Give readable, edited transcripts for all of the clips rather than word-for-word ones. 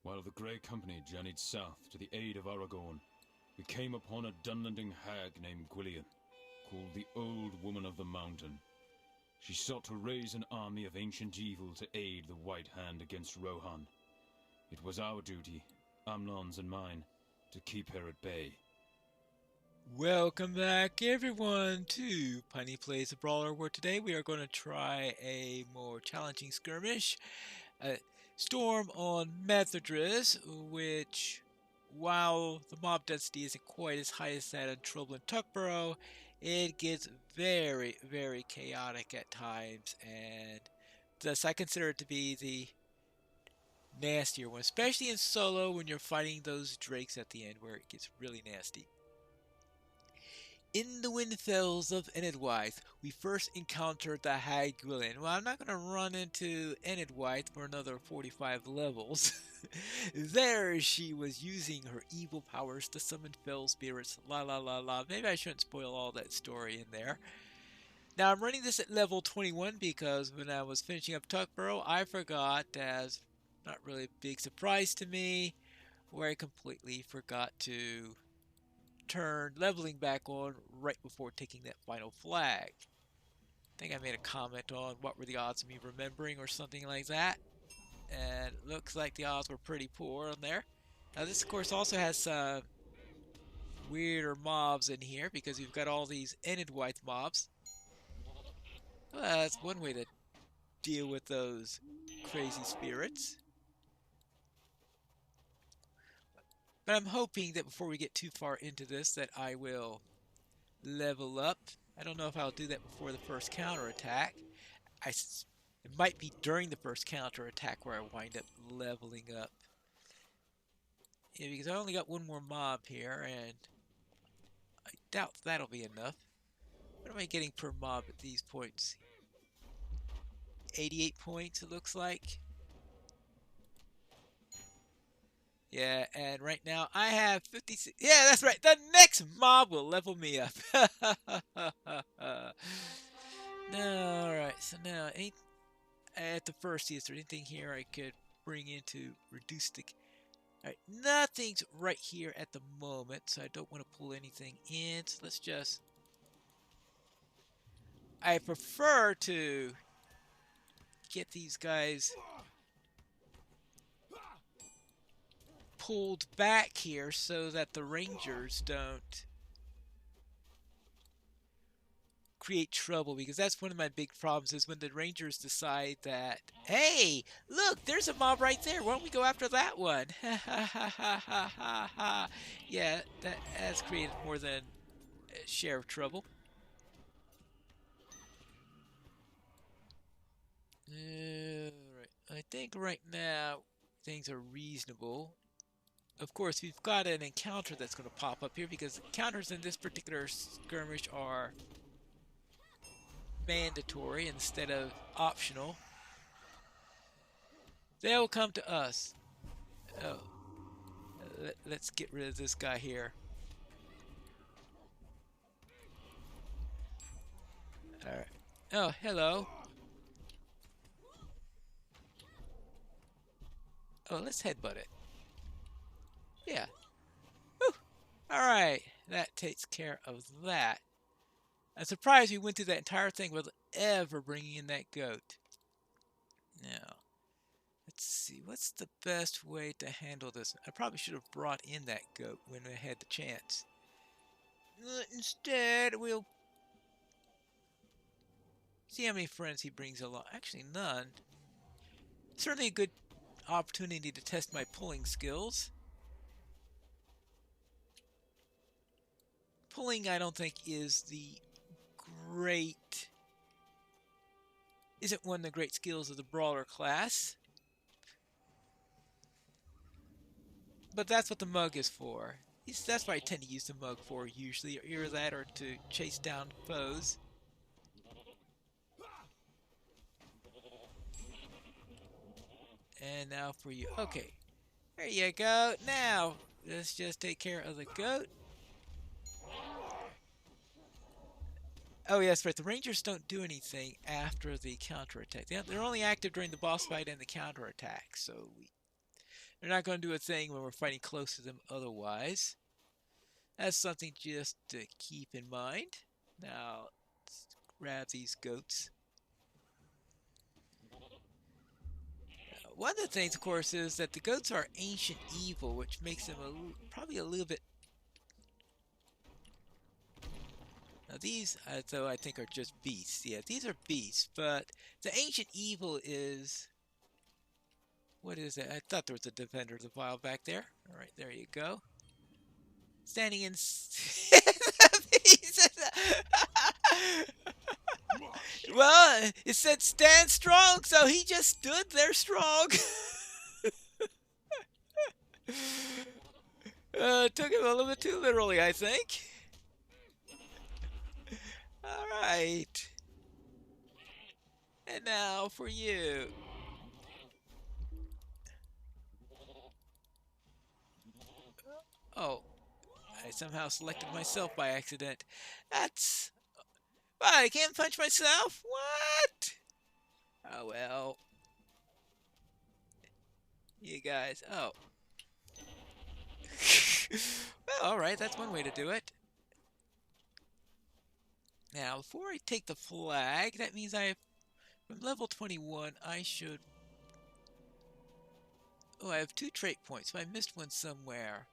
While the Grey Company journeyed south to the aid of Aragorn, we came upon a Dunlending hag named Gwillian, called the Old Woman of the Mountain. She sought to raise an army of ancient evil to aid the White Hand against Rohan. It was our duty, Amnon's and mine, to keep her at bay. Welcome back everyone to Piney Plays the Brawler, where today we are going to try a more challenging skirmish, Storm on Methedras, which, while the mob density isn't quite as high as that in Trouble in Tuckborough, it gets very, very chaotic at times, and thus I consider it to be the nastier one, especially in solo when you're fighting those drakes at the end where it gets really nasty. In the Windfells of Enedwaith, we first encountered the hag Gwillian. Well, I'm not going to run into Enedwaith for another 45 levels. There she was using her evil powers to summon fell spirits. La la la la. Maybe I shouldn't spoil all that story in there. Now, I'm running this at level 21 because when I was finishing up Tuckborough, I forgot, as not really a big surprise to me, where I completely forgot to turn leveling back on right before taking that final flag. I think I made a comment on what were the odds of me remembering or something like that, and it looks like the odds were pretty poor on there. Now this of course also has some weirder mobs in here because we've got all these Enedwaith mobs. Well, that's one way to deal with those crazy spirits. But I'm hoping that before we get too far into this that I will level up. I don't know if I'll do that before the first counterattack. It might be during the first counterattack where I wind up leveling up. Yeah, because I only got one more mob here, and I doubt that'll be enough. What am I getting per mob at these points? 88 points, it looks like. Yeah, and right now I have 56. Yeah, that's right. The next mob will level me up. No, alright, so now at the first, is there anything here I could bring in to reduce the... Alright, nothing's right here at the moment, so I don't want to pull anything in. So let's just... I prefer to get these guys pulled back here so that the rangers don't create trouble, because that's one of my big problems is when the rangers decide that, hey, look, there's a mob right there, why don't we go after that one? Yeah, that has created more than a share of trouble. Right. I think right now things are reasonable. Of course, we've got an encounter that's going to pop up here because encounters in this particular skirmish are mandatory instead of optional. They'll come to us. Oh, let's get rid of this guy here. Alright. Oh, hello. Oh, let's headbutt it. Yeah. Whew. Alright, that takes care of that. I'm surprised we went through that entire thing without ever bringing in that goat. Now, let's see, what's the best way to handle this? I probably should have brought in that goat when I had the chance. Instead, we'll see how many friends he brings along. Actually, none. Certainly a good opportunity to test my pulling skills. Pulling, I don't think, isn't one of the great skills of the Brawler class. But that's what the mug is for. That's what I tend to use the mug for usually, either that or to chase down foes. And now for you. Okay, there you go. Now, let's just take care of the goat. Oh, yes, right. The Rangers don't do anything after the counterattack. They're only active during the boss fight and the counterattack. So They're not going to do a thing when we're fighting close to them otherwise. That's something just to keep in mind. Now, let's grab these goats. One of the things, of course, is that the goats are ancient evil, which makes them probably a little bit... Now these, though, I think are just beasts. Yeah, these are beasts, but the ancient evil is... What is it? I thought there was a defender of the wild back there. All right, there you go. Standing in... Well, it said stand strong, so he just stood there strong. Took him a little bit too literally, I think. Alright. And now for you. Oh, I somehow selected myself by accident. That's... What, I can't punch myself? What? Oh, well. You guys, oh. Well, alright, that's one way to do it. Now, before I take the flag, that means from level 21, I should... Oh, I have 2 trait points, so I missed one somewhere.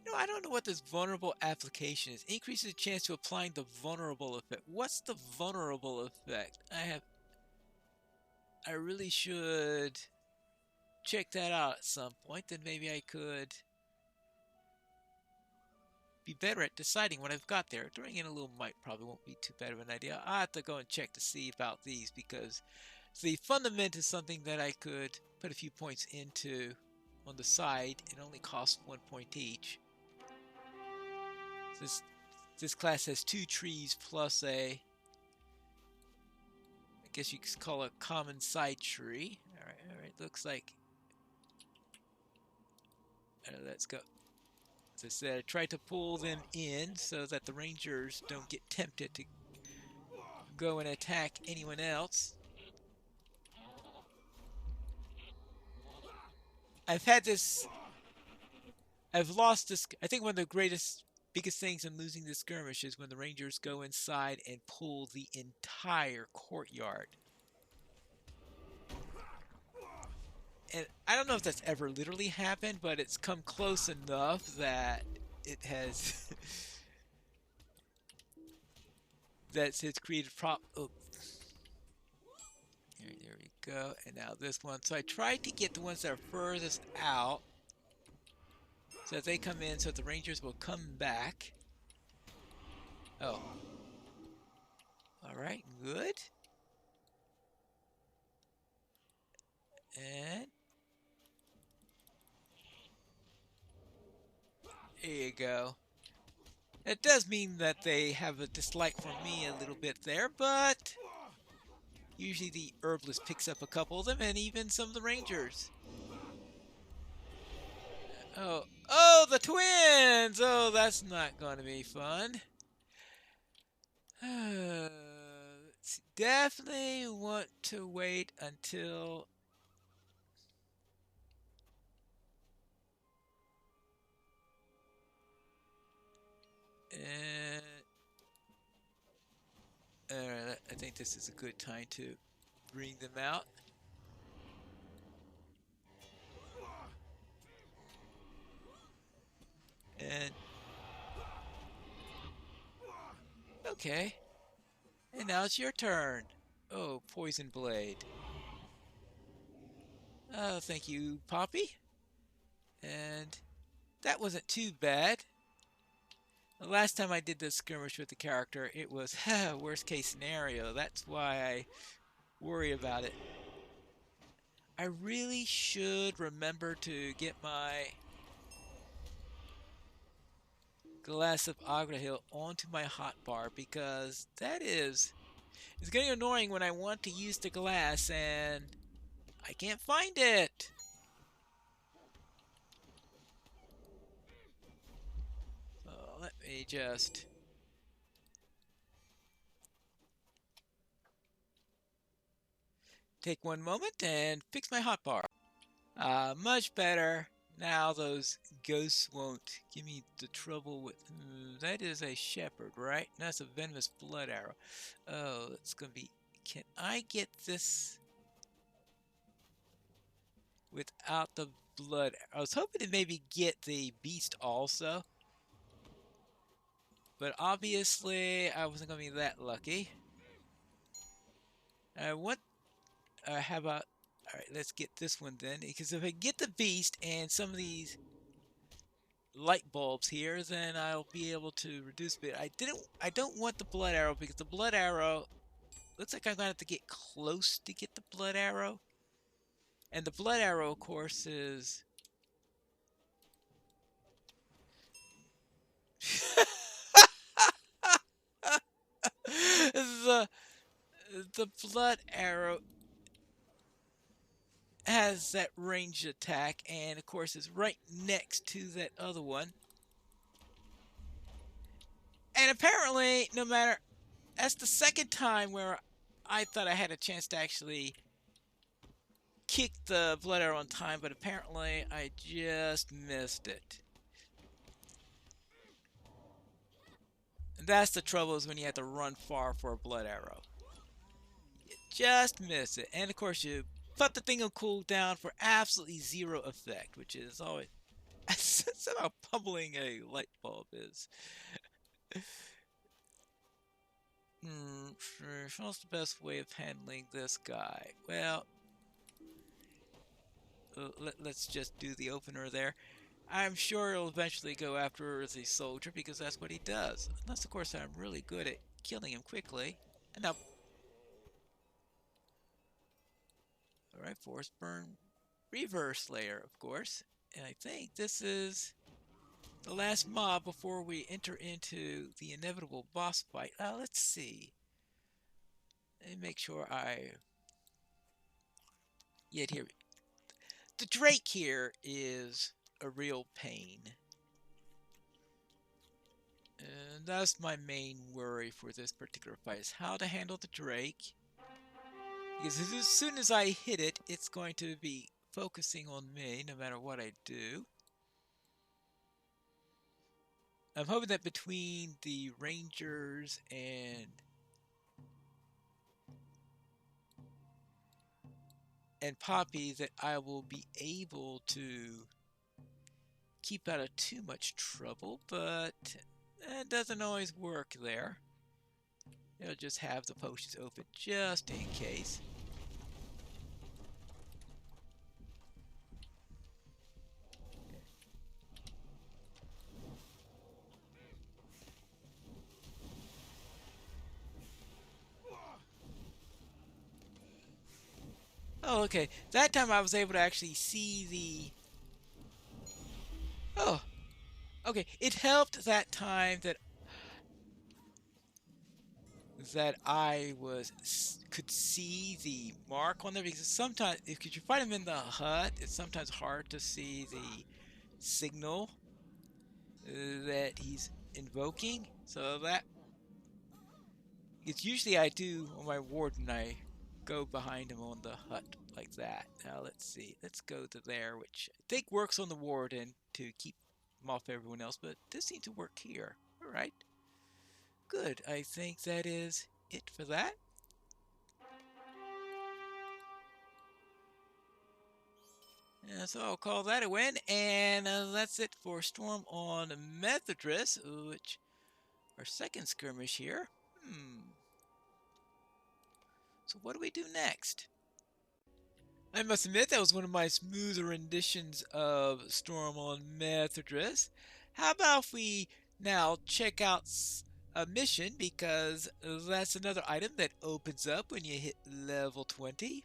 You know, I don't know what this vulnerable application is. Increases the chance to applying the vulnerable effect. What's the vulnerable effect? I really should check that out at some point. Then maybe I could be better at deciding what I've got there. Throwing in a little might probably won't be too bad of an idea. I'll have to go and check to see about these, because the fundament is something that I could put a few points into on the side. It only costs 1 point each. This class has 2 trees plus I guess you could call it a common side tree. Alright, looks like... let's go. As I said, I try to pull them in so that the rangers don't get tempted to go and attack anyone else. I've lost this... I think one of the biggest things in losing this skirmish is when the rangers go inside and pull the entire courtyard. And I don't know if that's ever literally happened, but it's come close enough that it has... it's created oh. There we go. And now this one. So I tried to get the ones that are furthest out, so that they come in, so the rangers will come back. Oh. Alright, good. And... there you go. It does mean that they have a dislike for me a little bit there, but... usually the herbalist picks up a couple of them, and even some of the rangers. Oh, the twins! Oh, that's not going to be fun. Definitely want to wait until... I think this is a good time to bring them out. And... okay. And now it's your turn. Oh, Poison Blade. Oh, thank you, Poppy. And that wasn't too bad. The last time I did this skirmish with the character, it was worst case scenario. That's why I worry about it. I really should remember to get my glass of Agrahil onto my hotbar, because it's getting annoying when I want to use the glass and I can't find it. Let me just... take one moment and fix my hotbar. Much better. Now those ghosts won't give me the trouble with... that is a shepherd, right? That's a venomous blood arrow. Oh, it's gonna be... Can I get this without the blood? I was hoping to maybe get the beast also. But obviously, I wasn't gonna be that lucky. How about... Alright, let's get this one then. Because if I get the beast and some of these light bulbs here, then I'll be able to reduce a bit. I don't want the blood arrow because the blood arrow looks like I'm gonna have to get close to get the blood arrow. And the blood arrow, of course, is the blood arrow has that ranged attack, and of course is right next to that other one. And apparently, no matter... That's the second time where I thought I had a chance to actually kick the blood arrow on time, but apparently I just missed it. And that's the trouble, is when you have to run far for a blood arrow. You just miss it. And of course you put the thing on cooldown for absolutely zero effect, which is always... somehow pummeling a light bulb is. What's the best way of handling this guy? Well, let's just do the opener there. I'm sure he'll eventually go after the soldier because that's what he does. Unless, of course, I'm really good at killing him quickly. And now... Alright, Force Burn Reverse Layer, of course. And I think this is the last mob before we enter into the inevitable boss fight. Let's see. Let me make sure I... Yeah, here. The Drake here is a real pain. And that's my main worry for this particular fight, is how to handle the Drake. Because as soon as I hit it, it's going to be focusing on me no matter what I do. I'm hoping that between the Rangers and Poppy that I will be able to keep out of too much trouble, but it doesn't always work there. I'll just have the potions open just in case. Oh, okay. That time I was able to actually see the... Oh, okay. It helped that time that I could see the mark on there, because sometimes if you find him in the hut, it's sometimes hard to see the signal that he's invoking. So that it's usually I do on my warden, I go behind him on the hut like that. Now let's see. Let's go to there, which I think works on the warden to keep him off everyone else, but this seems to work here. Alright. Good. I think that is it for that. Yeah, so I'll call that a win, and that's it for Storm on Methedras, which our second skirmish here. So what do we do next? I must admit that was one of my smoother renditions of Storm on Methedras. How about if we now check out a mission, because that's another item that opens up when you hit level 20.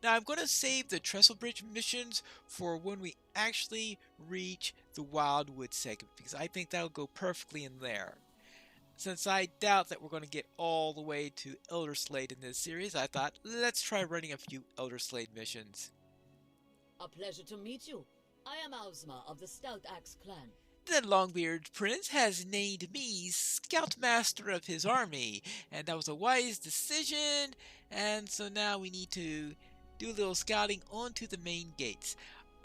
Now I'm going to save the Trestle Bridge missions for when we actually reach the Wildwood segment, because I think that'll go perfectly in there. Since I doubt that we're going to get all the way to Elder Slade in this series, I thought, let's try running a few Elder Slade missions. A pleasure to meet you. I am Ozma of the Stout Axe clan. The Longbeard Prince has named me Scoutmaster of his army, and that was a wise decision. And so now we need to do a little scouting onto the main gates.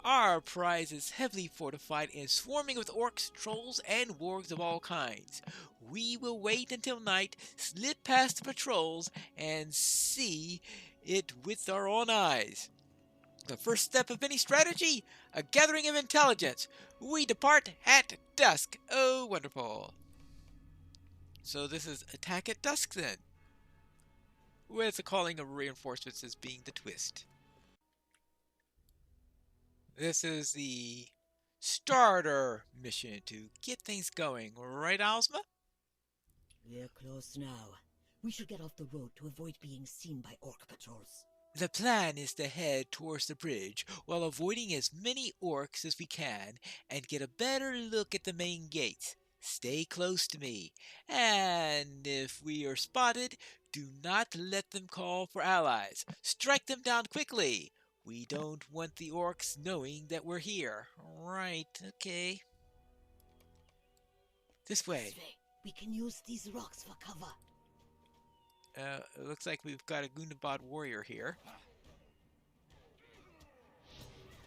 Our prize is heavily fortified and swarming with orcs, trolls, and wargs of all kinds. We will wait until night, slip past the patrols, and see it with our own eyes. The first step of any strategy, a gathering of intelligence. We depart at dusk. Oh, wonderful. So this is attack at dusk then, with the calling of reinforcements as being the twist. This is the starter mission to get things going, right, Ozma? We're close now. We should get off the road to avoid being seen by orc patrols. The plan is to head towards the bridge while avoiding as many orcs as we can and get a better look at the main gates. Stay close to me, and if we are spotted, do not let them call for allies. Strike them down quickly. We don't want the orcs knowing that we're here. Right, okay. This way. We can use these rocks for cover. It looks like we've got a Gundabad warrior here.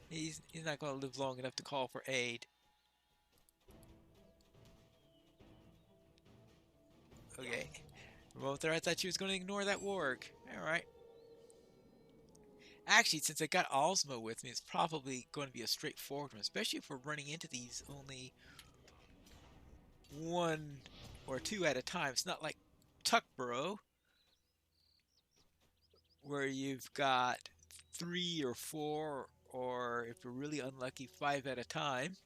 He's not going to live long enough to call for aid. Okay. Well, there, I thought she was going to ignore that warg. Alright. Actually, since I got Ozma with me, it's probably going to be a straightforward one, especially if we're running into these only one or two at a time. It's not like Tuckborough, where you've got 3 or 4, or if you're really unlucky, 5 at a time.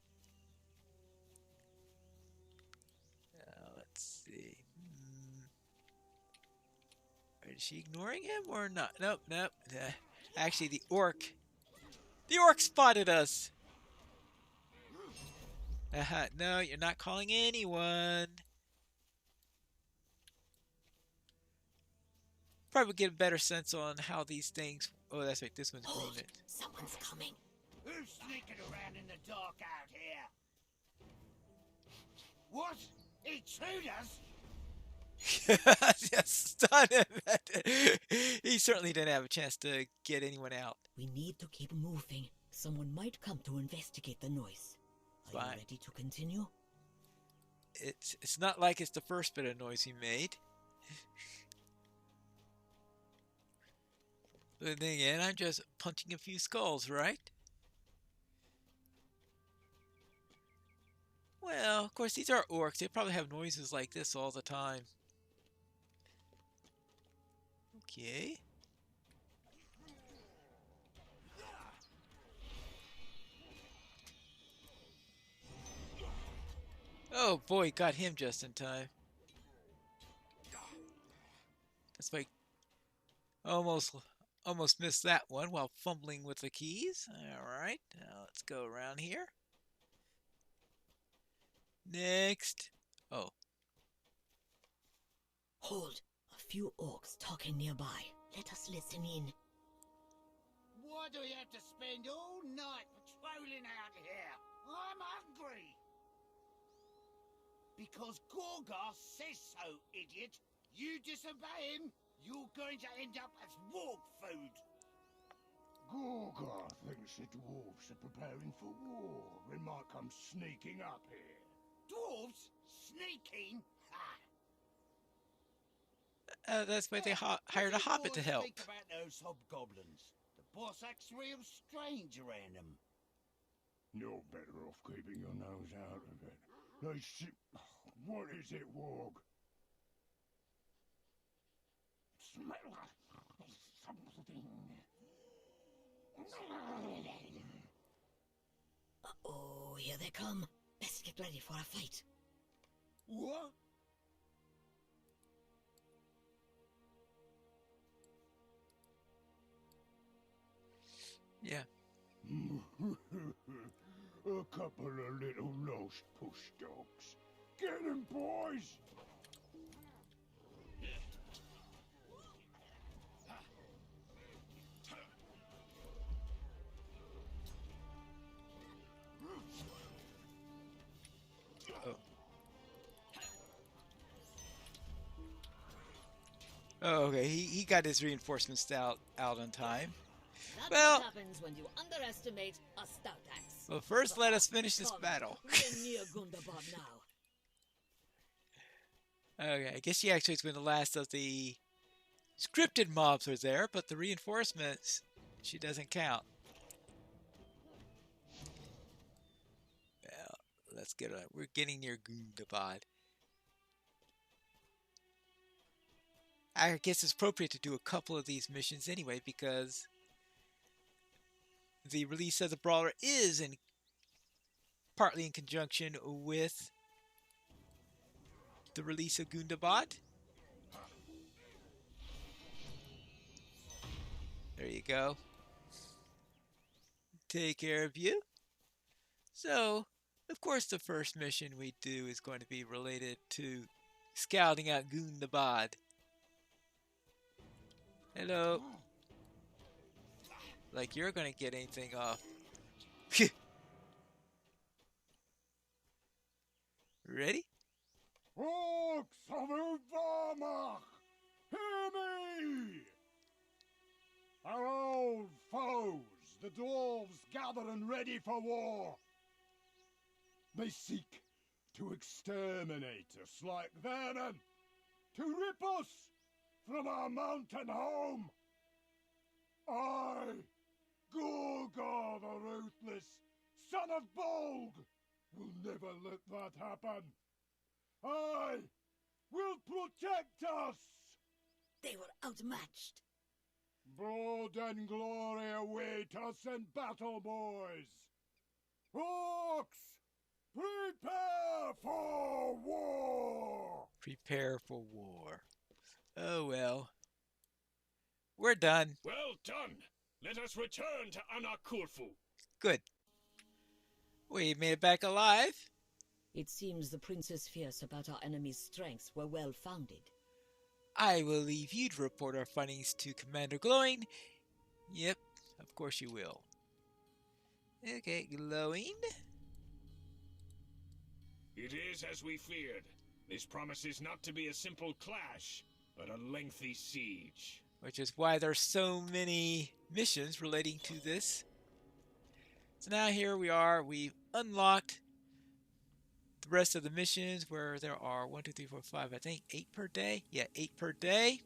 Let's see. Is she ignoring him or not? Nope, nope. Actually, the orc spotted us. No, you're not calling anyone. Probably get a better sense on how these things... Oh, that's right, this one's green. Someone's coming. Who's sneaking around in the dark out here? What? Intruders? Just stun him. He certainly didn't have a chance to get anyone out. We need to keep moving. Someone might come to investigate the noise. Are you ready to continue? It's not like it's the first bit of noise he made. But then again, I'm just punching a few skulls, right? Well, of course, these are orcs. They probably have noises like this all the time. Okay. Oh boy, got him just in time. That's like almost missed that one while fumbling with the keys. Alright, now let's go around here. Next. Oh. Hold. A few orcs talking nearby. Let us listen in. Why do we have to spend all night patrolling out here? I'm hungry. Because Gorgar says so, idiot. You disobey him, you're going to end up as warg food. Gorgar thinks the dwarves are preparing for war and might come sneaking up here. Dwarves? Sneaking? That's why they hired a hobbit to help. Think about those hobgoblins. The boss acts real strange around them. You're better off keeping your nose out of it. They What is it, warg? Smell something. Uh-oh, here they come. Best get ready for a fight. What? Yeah. A couple of little lost push dogs. Get 'em, boys! Oh, okay, he got his reinforcements out on time. That's Well- what happens when you underestimate a stout axe. Well, first let us finish this Come, battle. we're near Gundabad now. Okay, I guess she actually is when the last of the scripted mobs are there, but the reinforcements, she doesn't count. Well, let's get on. We're getting near Gundabad. I guess it's appropriate to do a couple of these missions anyway, because the release of the Brawler is partly in conjunction with the release of Gundabad. There you go. Take care of you. So, of course, the first mission we do is going to be related to scouting out Gundabad. Hello. Like you're gonna get anything off. Ready? Orcs of Uvarmach, hear me! Our old foes, the dwarves, gather and ready for war. They seek to exterminate us like vermin, to rip us from our mountain home. I, Gorgar the Ruthless, son of Bolg, will never let that happen. I will protect us. They were outmatched. Blood and glory await us in battle, boys. Orcs, prepare for war. Prepare for war. Oh well. We're done. Well done. Let us return to Anakurfu. Good. We made it back alive. It seems the princess' fears about our enemy's strengths were well founded. I will leave you to report our findings to Commander Glowing. Yep, of course you will. Okay, Glowing. It is as we feared. This promises not to be a simple clash, but a lengthy siege. Which is why there's so many missions relating to this. So now here we are. We've unlocked the rest of the missions where there are 1, 2, 3, 4, 5, I think 8 per day. Yeah, 8 per day.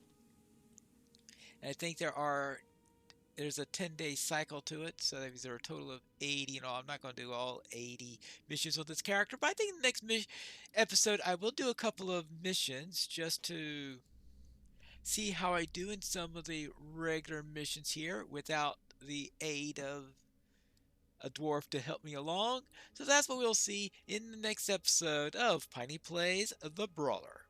And I think there's a 10-day cycle to it, so there are a total of 80 and all. I'm not going to do all 80 missions with this character, but I think in the next episode I will do a couple of missions just to see how I do in some of the regular missions here without the aid of a dwarf to help me along. So that's what we'll see in the next episode of Piney Plays the Brawler.